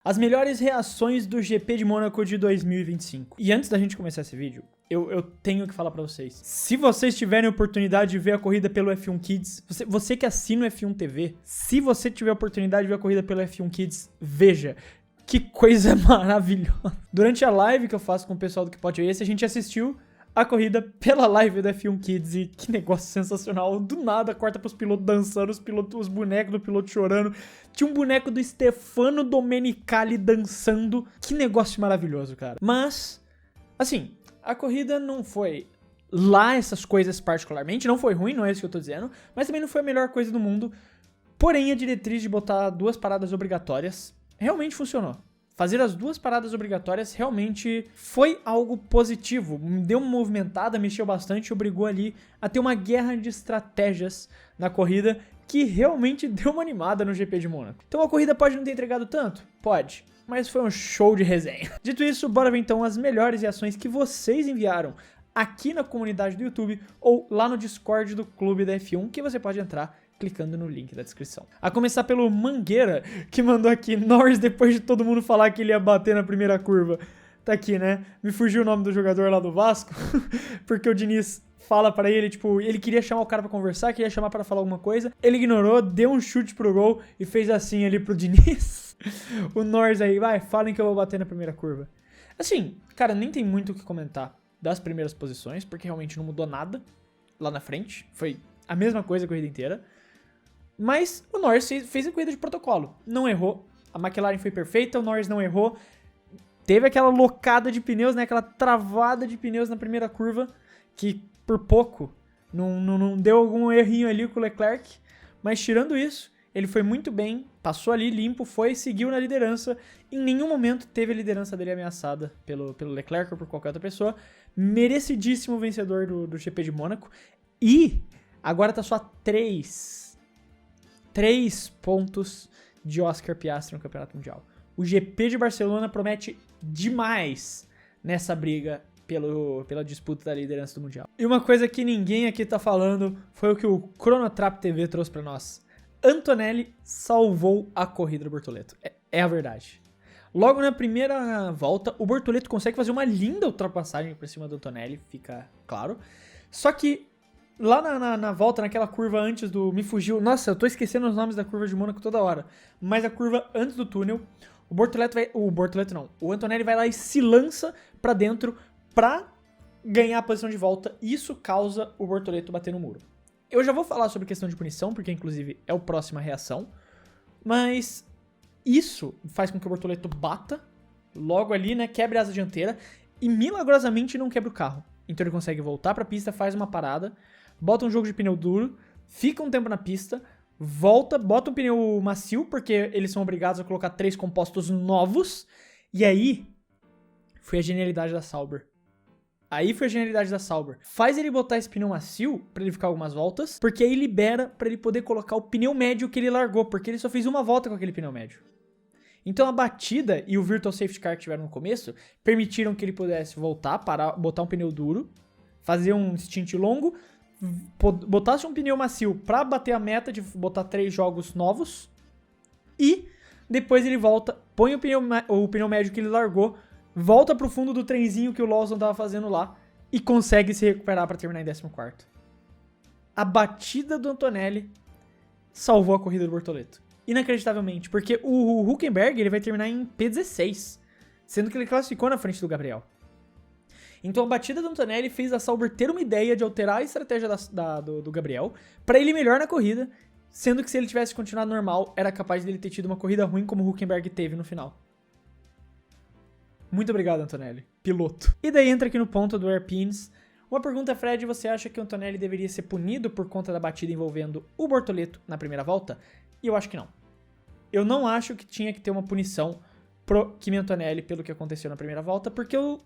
As melhores reações do GP de Mônaco de 2025. E antes da gente começar esse vídeo, eu tenho que falar pra vocês. Se vocês tiverem a oportunidade de ver a corrida pelo F1 Kids, você que assina o F1 TV, se você tiver a oportunidade de ver a corrida pelo F1 Kids, veja. Que coisa maravilhosa. Durante a live que eu faço com o pessoal do Que Pode Esse, a gente assistiu a corrida pela live do F1 Kids e que negócio sensacional. Do nada, corta pros pilotos dançando, os bonecos do piloto chorando. Tinha um boneco do Stefano Domenicali dançando. Que negócio maravilhoso, cara. Mas, assim, a corrida não foi lá essas coisas particularmente. Não foi ruim, não é isso que eu tô dizendo. Mas também não foi a melhor coisa do mundo. Porém, a diretriz de botar 2 paradas obrigatórias realmente funcionou. Fazer as 2 paradas obrigatórias realmente foi algo positivo. Deu uma movimentada, mexeu bastante, obrigou ali a ter uma guerra de estratégias na corrida que realmente deu uma animada no GP de Mônaco. Então a corrida pode não ter entregado tanto? Pode. Mas foi um show de resenha. Dito isso, bora ver então as melhores reações que vocês enviaram aqui na comunidade do YouTube ou lá no Discord do Clube da F1, que você pode entrar clicando no link da descrição. A começar pelo Mangueira, que mandou aqui: Norris, depois de todo mundo falar que ele ia bater na primeira curva. Tá aqui, né? Me fugiu o nome do jogador lá do Vasco, porque o Diniz fala pra ele, tipo, ele queria chamar o cara pra conversar, queria chamar pra falar alguma coisa. Ele ignorou, deu um chute pro gol e fez assim ali pro Diniz. O Norris aí, vai, falem que eu vou bater na primeira curva. Assim, cara, nem tem muito o que comentar das primeiras posições, porque realmente não mudou nada lá na frente. Foi a mesma coisa a corrida inteira. Mas o Norris fez a corrida de protocolo. Não errou. A McLaren foi perfeita, o Norris não errou. Teve aquela locada de pneus, né? Aquela travada de pneus na primeira curva, que por pouco não deu algum errinho ali com o Leclerc. Mas tirando isso, ele foi muito bem, passou ali limpo, seguiu na liderança. Em nenhum momento teve a liderança dele ameaçada pelo Leclerc ou por qualquer outra pessoa. Merecidíssimo vencedor do GP de Mônaco. E agora tá só a 3 pontos de Oscar Piastri no Campeonato Mundial. O GP de Barcelona promete demais nessa briga pela disputa da liderança do Mundial. E uma coisa que ninguém aqui tá falando foi o que o Chronotrap TV trouxe pra nós. Antonelli salvou a corrida do Bortoleto. É a verdade. Logo na primeira volta, o Bortoleto consegue fazer uma linda ultrapassagem por cima do Antonelli, fica claro. Só que lá na volta, naquela curva antes do... Me fugiu. Nossa, eu tô esquecendo os nomes da curva de Mônaco toda hora. Mas a curva antes do túnel, o Antonelli vai lá e se lança pra dentro pra ganhar a posição de volta. E isso causa o Bortoleto bater no muro. Eu já vou falar sobre questão de punição, porque inclusive é a próxima reação. Mas isso faz com que o Bortoleto bata logo ali, né? Quebre a asa dianteira e milagrosamente não quebra o carro. Então ele consegue voltar pra pista, faz uma parada, bota um jogo de pneu duro, fica um tempo na pista, volta, bota um pneu macio, porque eles são obrigados a colocar 3 compostos novos, e aí foi a genialidade da Sauber. Faz ele botar esse pneu macio pra ele ficar algumas voltas, porque aí libera pra ele poder colocar o pneu médio que ele largou, porque ele só fez uma volta com aquele pneu médio. Então a batida e o Virtual Safety Car que tiveram no começo permitiram que ele pudesse voltar, parar, botar um pneu duro, fazer um stint longo, botasse um pneu macio pra bater a meta de botar 3 jogos novos e depois ele volta, põe o pneu médio que ele largou, volta pro fundo do trenzinho que o Lawson tava fazendo lá e consegue se recuperar pra terminar em 14º. A batida do Antonelli salvou a corrida do Bortoleto. Inacreditavelmente, porque o Hülkenberg ele vai terminar em P16, sendo que ele classificou na frente do Gabriel. Então a batida do Antonelli fez a Sauber ter uma ideia de alterar a estratégia do Gabriel para ele ir melhor na corrida, sendo que se ele tivesse continuado normal, era capaz dele ter tido uma corrida ruim como o Hülkenberg teve no final. Muito obrigado, Antonelli. Piloto. E daí entra aqui no ponto do Airpins. Uma pergunta, Fred, você acha que o Antonelli deveria ser punido por conta da batida envolvendo o Bortoleto na primeira volta? E eu acho que não. Eu não acho que tinha que ter uma punição pro Kimi Antonelli pelo que aconteceu na primeira volta, porque eu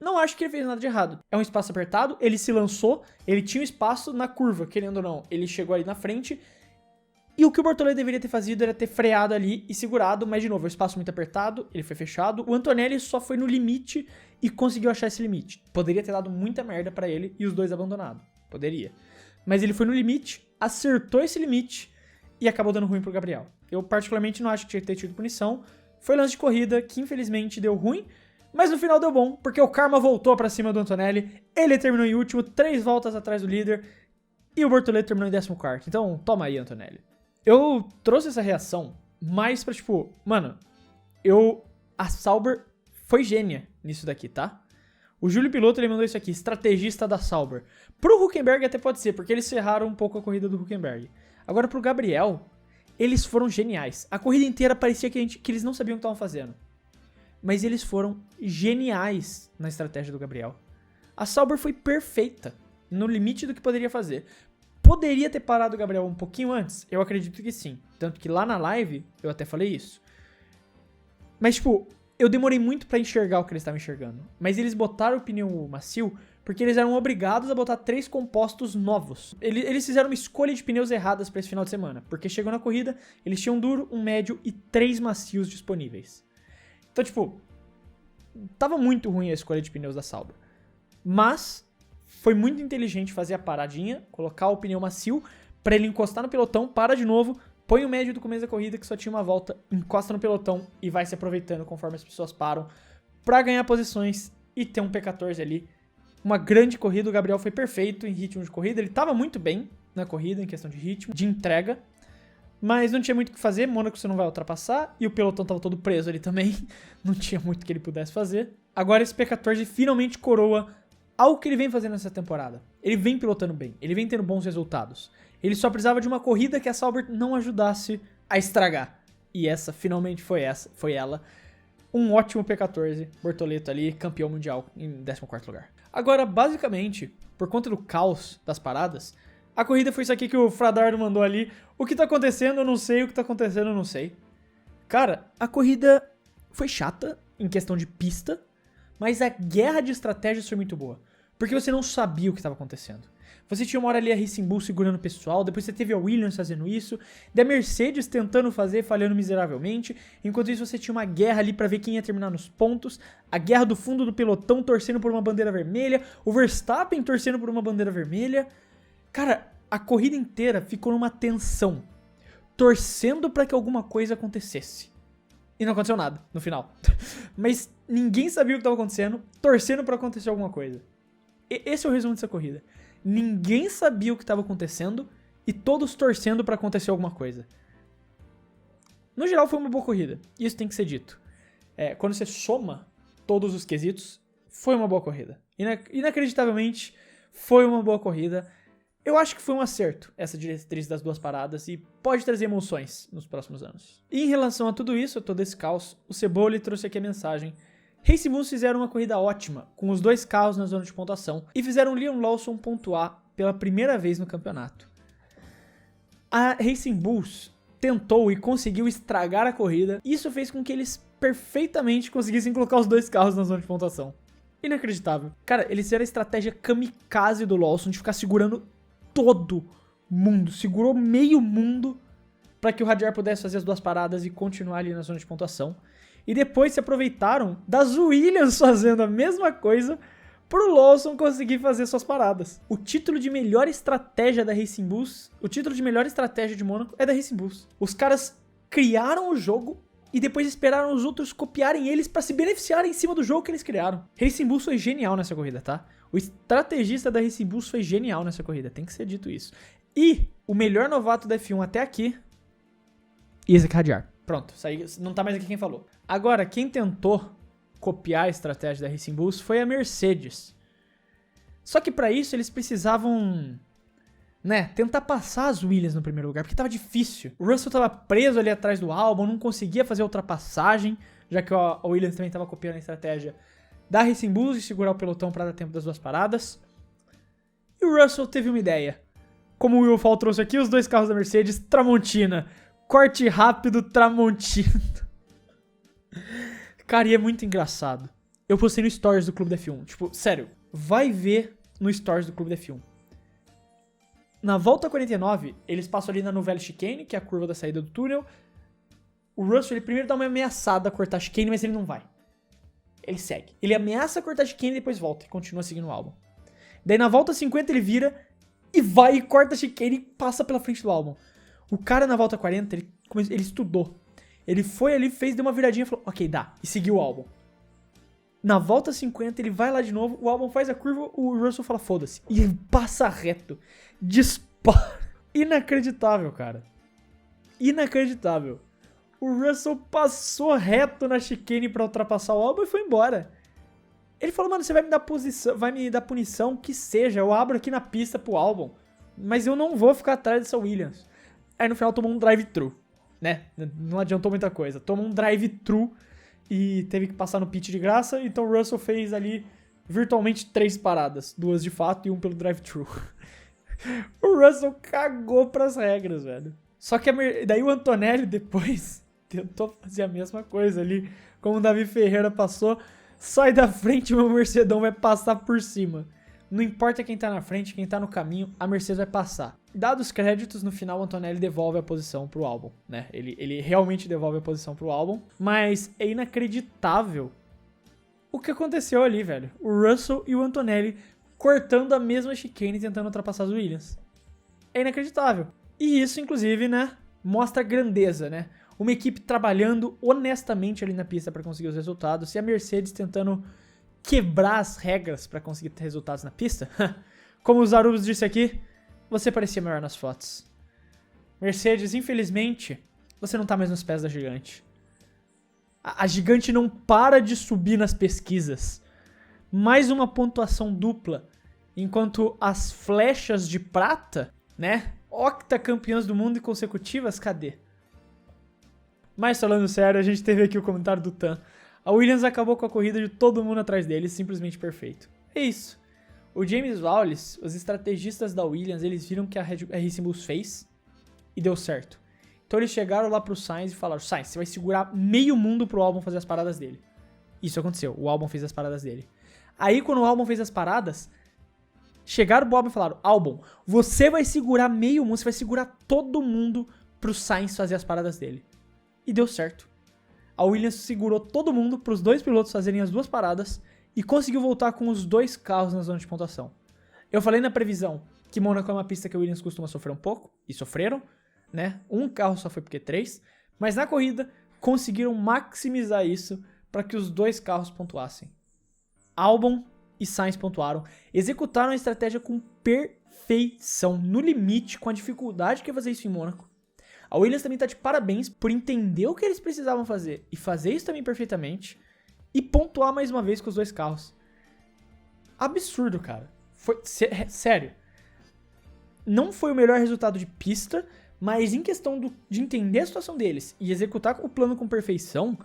não acho que ele fez nada de errado. É um espaço apertado, ele se lançou, ele tinha um espaço na curva, querendo ou não. Ele chegou ali na frente, e o que o Bortoleto deveria ter fazido era ter freado ali e segurado, mas de novo, o espaço muito apertado, ele foi fechado. O Antonelli só foi no limite e conseguiu achar esse limite. Poderia ter dado muita merda pra ele e os dois abandonados. Poderia. Mas ele foi no limite, acertou esse limite e acabou dando ruim pro Gabriel. Eu particularmente não acho que tinha que ter tido punição. foi lance de corrida que infelizmente deu ruim, mas no final deu bom, porque o karma voltou pra cima do Antonelli, ele terminou em último, 3 voltas atrás do líder, e o Bortoleto terminou em 14º. Então, toma aí, Antonelli. Eu trouxe essa reação mais pra, tipo, mano, a Sauber foi gênia nisso daqui, tá? O Júlio Piloto, ele mandou isso aqui, estrategista da Sauber. Pro Hülkenberg até pode ser, porque eles ferraram um pouco a corrida do Hülkenberg. Agora pro Gabriel, eles foram geniais. A corrida inteira parecia que eles não sabiam o que estavam fazendo. Mas eles foram geniais na estratégia do Gabriel. A Sauber foi perfeita, no limite do que poderia fazer. Poderia ter parado o Gabriel um pouquinho antes? Eu acredito que sim. Tanto que lá na live, eu até falei isso. Mas, tipo, eu demorei muito pra enxergar o que eles estavam enxergando. Mas eles botaram o pneu macio porque eles eram obrigados a botar 3 compostos novos. Eles fizeram uma escolha de pneus erradas pra esse final de semana. Porque chegou na corrida, eles tinham um duro, um médio e 3 macios disponíveis. Então, tipo, tava muito ruim a escolha de pneus da Sauber. Mas foi muito inteligente fazer a paradinha, colocar o pneu macio pra ele encostar no pelotão, para de novo, põe o médio do começo da corrida que só tinha uma volta, encosta no pelotão e vai se aproveitando conforme as pessoas param pra ganhar posições e ter um P14 ali. Uma grande corrida, o Gabriel foi perfeito em ritmo de corrida, ele tava muito bem na corrida em questão de ritmo, de entrega, mas não tinha muito o que fazer, Mônaco você não vai ultrapassar e o pelotão tava todo preso ali também, não tinha muito que ele pudesse fazer. Agora esse P14 finalmente coroa algo que ele vem fazendo nessa temporada. Ele vem pilotando bem, ele vem tendo bons resultados. Ele só precisava de uma corrida que a Sauber não ajudasse a estragar. E essa, finalmente foi ela. Um ótimo P14, Bortoleto ali, campeão mundial em 14º lugar. Agora, basicamente, por conta do caos das paradas, a corrida foi isso aqui que o Fradardo mandou ali. O que tá acontecendo, eu não sei. O que tá acontecendo, eu não sei. Cara, a corrida foi chata em questão de pista, mas a guerra de estratégias foi muito boa. Porque você não sabia o que estava acontecendo. Você tinha uma hora ali a Racing Bull segurando o pessoal, depois você teve a Williams fazendo isso, da Mercedes tentando fazer, falhando miseravelmente, enquanto isso você tinha uma guerra ali pra ver quem ia terminar nos pontos, a guerra do fundo do pelotão torcendo por uma bandeira vermelha, o Verstappen torcendo por uma bandeira vermelha. Cara, a corrida inteira ficou numa tensão, torcendo pra que alguma coisa acontecesse. E não aconteceu nada no final. Mas ninguém sabia o que estava acontecendo, torcendo pra acontecer alguma coisa. Esse é o resumo dessa corrida. Ninguém sabia o que estava acontecendo e todos torcendo pra acontecer alguma coisa. No geral foi uma boa corrida, isso tem que ser dito. Quando você soma todos os quesitos, foi uma boa corrida. Inacreditavelmente, foi uma boa corrida. Eu acho que foi um acerto essa diretriz das 2 paradas e pode trazer emoções nos próximos anos. E em relação a tudo isso, a todo esse caos, o Cebola trouxe aqui a mensagem. Racing Bulls fizeram uma corrida ótima, com os 2 carros na zona de pontuação, e fizeram Liam Lawson pontuar pela primeira vez no campeonato. A Racing Bulls tentou e conseguiu estragar a corrida, e isso fez com que eles perfeitamente conseguissem colocar os 2 carros na zona de pontuação. Inacreditável. Cara, eles fizeram a estratégia kamikaze do Lawson de ficar segurando todo mundo, segurou meio mundo para que o Hadjar pudesse fazer as 2 paradas e continuar ali na zona de pontuação. E depois se aproveitaram das Williams fazendo a mesma coisa pro Lawson conseguir fazer suas paradas. O título de melhor estratégia da Racing Bulls, o título de melhor estratégia de Mônaco é da Racing Bulls. Os caras criaram o jogo e depois esperaram os outros copiarem eles para se beneficiarem em cima do jogo que eles criaram. Racing Bulls foi genial nessa corrida, tá? O estrategista da Racing Bulls foi genial nessa corrida, tem que ser dito isso. E o melhor novato da F1 até aqui, Isack Hadjar. Pronto, não tá mais aqui quem falou. Agora, quem tentou copiar a estratégia da Racing Bulls foi a Mercedes. Só que pra isso eles precisavam, tentar passar as Williams no primeiro lugar, porque tava difícil. O Russell tava preso ali atrás do Albon, não conseguia fazer ultrapassagem, já que a Williams também tava copiando a estratégia da Racing Bulls de segurar o pelotão pra dar tempo das 2 paradas. E o Russell teve uma ideia. Como o Will Fall trouxe aqui, os 2 carros da Mercedes, Tramontina. Corte rápido, Tramontina. Cara, e é muito engraçado. Eu postei no Stories do Clube da F1. Tipo, sério, vai ver no Stories do Clube da F1. Na volta 49, eles passam ali na Nouvelle Chicane, que é a curva da saída do túnel. O Russell, ele primeiro dá uma ameaçada a cortar a chicane, mas ele não vai. Ele segue. Ele ameaça cortar a chicane e depois volta e continua seguindo o Albon. Daí na volta 50 ele vira e vai e corta a chicane e passa pela frente do Albon. O cara na volta 40, ele estudou. Ele foi ali, deu uma viradinha e falou, ok, dá. E seguiu o Albon. Na volta 50, ele vai lá de novo, o Albon faz a curva, o Russell fala, foda-se. E ele passa reto. Dispara. Inacreditável, cara. Inacreditável. O Russell passou reto na chicane pra ultrapassar o Albon e foi embora. Ele falou, mano, você vai me dar punição, que seja, eu abro aqui na pista pro Albon, mas eu não vou ficar atrás dessa Williams. Aí no final tomou um drive-thru, né? Não adiantou muita coisa. Tomou um drive-thru e teve que passar no pit de graça, então o Russell fez ali virtualmente 3 paradas, 2 de fato e 1 pelo drive-thru. O Russell cagou pras regras, velho. Só que daí o Antonelli depois tentou fazer a mesma coisa ali, como o Davi Ferreira passou. Sai da frente, meu Mercedão vai passar por cima. Não importa quem tá na frente, quem tá no caminho, a Mercedes vai passar. Dados os créditos, no final o Antonelli devolve a posição pro Albon, né? Ele realmente devolve a posição pro Albon, mas é inacreditável o que aconteceu ali, velho. O Russell e o Antonelli cortando a mesma chicane tentando ultrapassar os Williams. É inacreditável. E isso, inclusive, né, mostra a grandeza, né? Uma equipe trabalhando honestamente ali na pista para conseguir os resultados, e a Mercedes tentando quebrar as regras para conseguir ter resultados na pista. Como o Zarubos disse aqui, você parecia melhor nas fotos. Mercedes, infelizmente, você não tá mais nos pés da gigante. A gigante não para de subir nas pesquisas. Mais uma pontuação dupla, enquanto as flechas de prata, né, octacampeãs do mundo e consecutivas, cadê? Mas falando sério, a gente teve aqui o comentário do Tan. A Williams acabou com a corrida de todo mundo atrás dele, simplesmente perfeito. É isso. O James Vowles, os estrategistas da Williams, eles viram que a Racing Bulls fez e deu certo. Então eles chegaram lá pro Sainz e falaram, Sainz, você vai segurar meio mundo pro Albon fazer as paradas dele. Isso aconteceu, o Albon fez as paradas dele. Aí quando o Albon fez as paradas, chegaram pro Albon e falaram, Albon, você vai segurar meio mundo, você vai segurar todo mundo pro Sainz fazer as paradas dele. E deu certo. A Williams segurou todo mundo para os 2 pilotos fazerem as 2 paradas e conseguiu voltar com os 2 carros na zona de pontuação. Eu falei na previsão que Mônaco é uma pista que a Williams costuma sofrer um pouco, e sofreram, né? Um carro só foi porque 3, mas na corrida conseguiram maximizar isso para que os 2 carros pontuassem. Albon e Sainz pontuaram, executaram a estratégia com perfeição, no limite, com a dificuldade que é fazer isso em Mônaco. A Williams também tá de parabéns por entender o que eles precisavam fazer e fazer isso também perfeitamente e pontuar mais uma vez com os 2 carros. Absurdo, cara. Foi sério. Não foi o melhor resultado de pista, mas em questão de entender a situação deles e executar o plano com perfeição,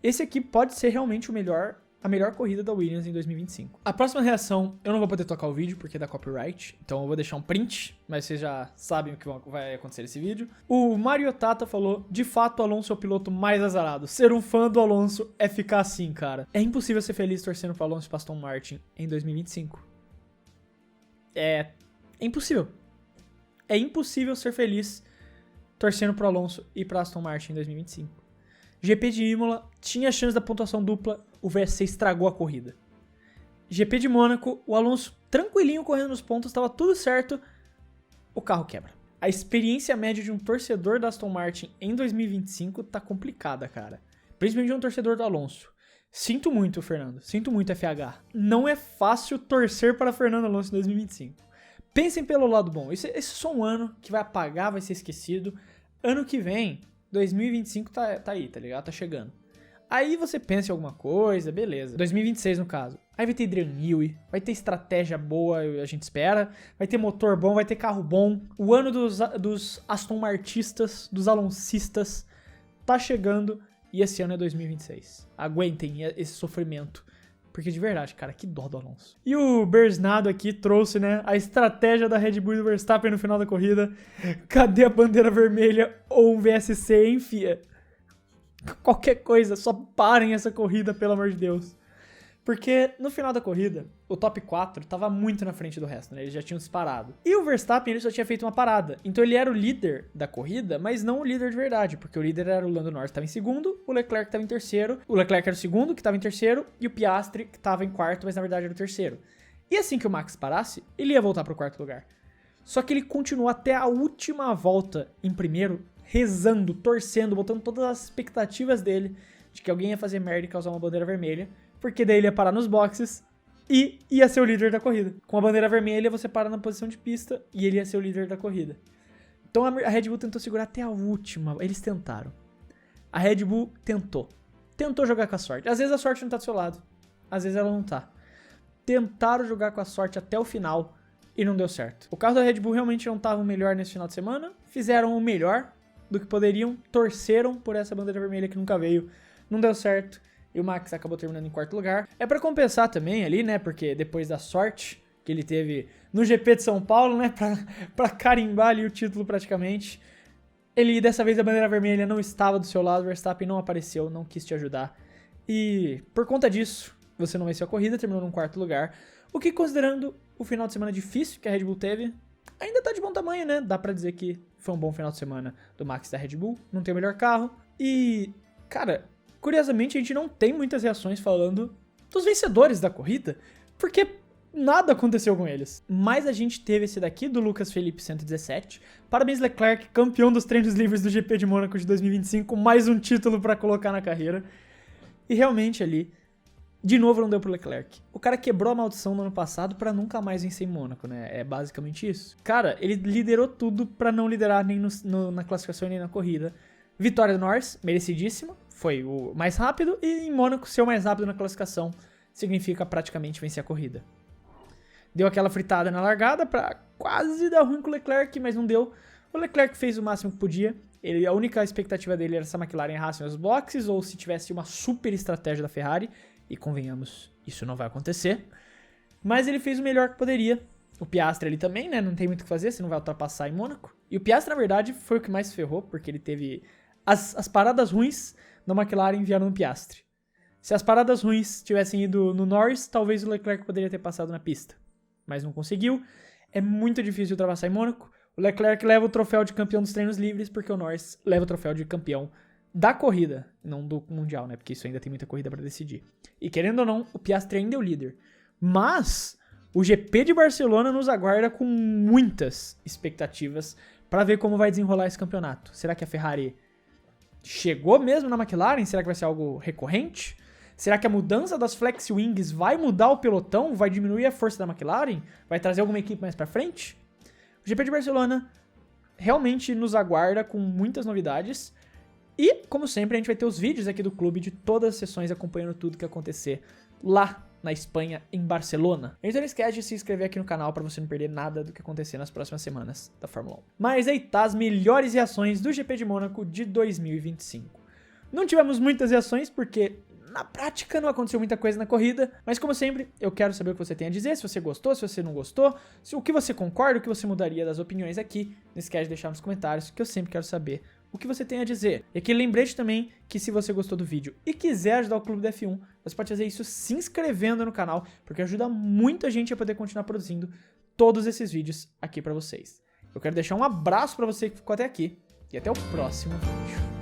esse aqui pode ser realmente a melhor corrida da Williams em 2025. A próxima reação, eu não vou poder tocar o vídeo porque é da copyright, então eu vou deixar um print, mas vocês já sabem o que vai acontecer nesse vídeo. O Mario Tata falou, de fato o Alonso é o piloto mais azarado. Ser um fã do Alonso é ficar assim, cara. É impossível ser feliz torcendo pro Alonso e pro Aston Martin em 2025. É impossível. É impossível ser feliz torcendo pro Alonso e pro Aston Martin em 2025. GP de Imola tinha chance da pontuação dupla, o VSC estragou a corrida. GP de Mônaco, o Alonso tranquilinho correndo nos pontos, estava tudo certo, o carro quebra. A experiência média de um torcedor da Aston Martin em 2025 tá complicada, cara. Principalmente de um torcedor do Alonso. Sinto muito, Fernando. Sinto muito, FH. Não é fácil torcer para Fernando Alonso em 2025. Pensem pelo lado bom. Esse é só um ano que vai apagar, vai ser esquecido. Ano que vem, 2025 tá aí, tá ligado? Tá chegando. Aí você pensa em alguma coisa, beleza. 2026 no caso. Aí vai ter Adrian Newey, vai ter estratégia boa, a gente espera. Vai ter motor bom, vai ter carro bom. O ano dos Aston Martistas, dos Aloncistas, tá chegando. E esse ano é 2026. Aguentem esse sofrimento. Porque de verdade, cara, que dó do Alonso. E o Bersnado aqui trouxe, né, a estratégia da Red Bull e do Verstappen no final da corrida. Cadê a bandeira vermelha ou um VSC, hein, fia? Qualquer coisa, só parem essa corrida, pelo amor de Deus. Porque no final da corrida, o top 4 tava muito na frente do resto, né? Eles já tinham disparado. E o Verstappen, ele só tinha feito uma parada. Então ele era o líder da corrida, mas não o líder de verdade. Porque o líder era o Lando Norris, que tava em segundo, o Leclerc que tava em terceiro. O Leclerc era o segundo, que tava em terceiro, e o Piastri, que tava em quarto, mas na verdade era o terceiro. E assim que o Max parasse, ele ia voltar pro quarto lugar. Só que ele continuou até a última volta em primeiro, rezando, torcendo, botando todas as expectativas dele de que alguém ia fazer merda e causar uma bandeira vermelha, porque daí ele ia parar nos boxes e ia ser o líder da corrida. Com a bandeira vermelha, você para na posição de pista e ele ia ser o líder da corrida. Então a Red Bull tentou segurar até a última, eles tentaram. A Red Bull tentou jogar com a sorte. Às vezes a sorte não tá do seu lado, às vezes ela não tá. Tentaram jogar com a sorte até o final e não deu certo. O carro da Red Bull realmente não estava o melhor nesse final de semana, fizeram o melhor do que poderiam, torceram por essa bandeira vermelha que nunca veio, não deu certo. E o Max acabou terminando em quarto lugar. É pra compensar também ali, né? Porque depois da sorte que ele teve no GP de São Paulo, né? Pra carimbar ali o título praticamente. Dessa vez a bandeira vermelha não estava do seu lado. O Verstappen não apareceu, não quis te ajudar. E por conta disso, você não venceu a corrida, terminou num quarto lugar. O que, considerando o final de semana difícil que a Red Bull teve, ainda tá de bom tamanho, né? Dá pra dizer que foi um bom final de semana do Max da Red Bull. Não tem o melhor carro. E, cara, curiosamente, a gente não tem muitas reações falando dos vencedores da corrida, porque nada aconteceu com eles. Mas a gente teve esse daqui, do Lucas Felipe 117. Parabéns, Leclerc, campeão dos treinos livres do GP de Mônaco de 2025, mais um título pra colocar na carreira. E realmente ali, de novo não deu pro Leclerc. O cara quebrou a maldição no ano passado pra nunca mais vencer em Mônaco, né? É basicamente isso. Cara, ele liderou tudo pra não liderar nem na classificação nem na corrida. Vitória do Norris, merecidíssima. Foi o mais rápido, e em Mônaco ser o mais rápido na classificação significa praticamente vencer a corrida. Deu aquela fritada na largada pra quase dar ruim com o Leclerc, mas não deu. O Leclerc fez o máximo que podia. A única expectativa dele era se a McLaren errasse nos boxes, ou se tivesse uma super estratégia da Ferrari, e convenhamos, isso não vai acontecer. Mas ele fez o melhor que poderia. O Piastri ali também, né, não tem muito o que fazer, você não vai ultrapassar em Mônaco. E o Piastri, na verdade, foi o que mais se ferrou, porque ele teve as paradas ruins da McLaren vieram no Piastri. Se as paradas ruins tivessem ido no Norris, talvez o Leclerc poderia ter passado na pista. Mas não conseguiu. É muito difícil ultrapassar em Mônaco. O Leclerc leva o troféu de campeão dos treinos livres, porque o Norris leva o troféu de campeão da corrida, não do Mundial, né? Porque isso ainda tem muita corrida pra decidir. E querendo ou não, o Piastri ainda é o líder. Mas o GP de Barcelona nos aguarda com muitas expectativas pra ver como vai desenrolar esse campeonato. Será que a Ferrari chegou mesmo na McLaren? Será que vai ser algo recorrente? Será que a mudança das Flex Wings vai mudar o pelotão? Vai diminuir a força da McLaren? Vai trazer alguma equipe mais pra frente? O GP de Barcelona realmente nos aguarda com muitas novidades. E, como sempre, a gente vai ter os vídeos aqui do clube de todas as sessões acompanhando tudo que acontecer lá na Espanha, em Barcelona. Então não esquece de se inscrever aqui no canal para você não perder nada do que acontecer nas próximas semanas da Fórmula 1. Mas aí tá as melhores reações do GP de Mônaco de 2025. Não tivemos muitas reações porque na prática não aconteceu muita coisa na corrida, mas como sempre, eu quero saber o que você tem a dizer, se você gostou, se você não gostou, o que você concorda, o que você mudaria das opiniões aqui. Não esquece de deixar nos comentários, que eu sempre quero saber o que você tem a dizer. E aqui lembrete também que se você gostou do vídeo e quiser ajudar o Clube da F1, você pode fazer isso se inscrevendo no canal, porque ajuda muita gente a poder continuar produzindo todos esses vídeos aqui pra vocês. Eu quero deixar um abraço pra você que ficou até aqui e até o próximo vídeo.